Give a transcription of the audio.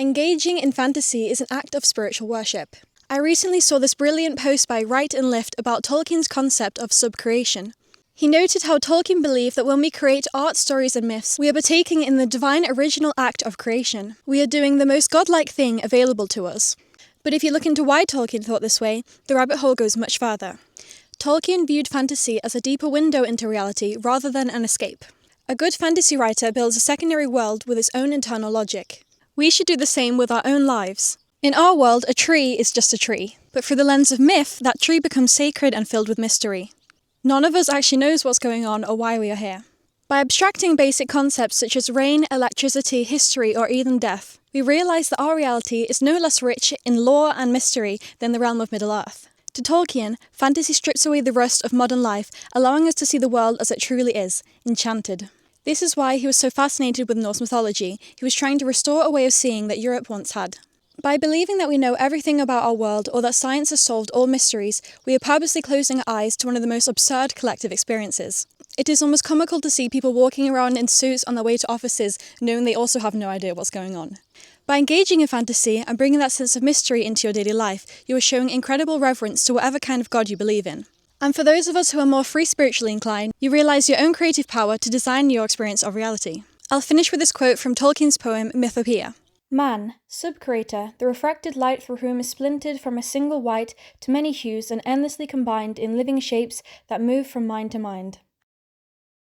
Engaging in fantasy is an act of spiritual worship. I recently saw this brilliant post by Wright and Lift about Tolkien's concept of subcreation. He noted how Tolkien believed that when we create art, stories and myths, we are partaking in the divine original act of creation. We are doing the most godlike thing available to us. But if you look into why Tolkien thought this way, the rabbit hole goes much further. Tolkien viewed fantasy as a deeper window into reality rather than an escape. A good fantasy writer builds a secondary world with its own internal logic. We should do the same with our own lives. In our world, a tree is just a tree, but through the lens of myth, that tree becomes sacred and filled with mystery. None of us actually knows what's going on or why we are here. By abstracting basic concepts such as rain, electricity, history, or even death, we realise that our reality is no less rich in lore and mystery than the realm of Middle-earth. To Tolkien, fantasy strips away the rust of modern life, allowing us to see the world as it truly is, enchanted. This is why he was so fascinated with Norse mythology. He was trying to restore a way of seeing that Europe once had. By believing that we know everything about our world or that science has solved all mysteries, we are purposely closing our eyes to one of the most absurd collective experiences. It is almost comical to see people walking around in suits on their way to offices, knowing they also have no idea what's going on. By engaging in fantasy and bringing that sense of mystery into your daily life, you are showing incredible reverence to whatever kind of God you believe in. And for those of us who are more free spiritually inclined, you realise your own creative power to design your experience of reality. I'll finish with this quote from Tolkien's poem Mythopoeia. Man, sub-creator, the refracted light through whom is splintered from a single white to many hues and endlessly combined in living shapes that move from mind to mind.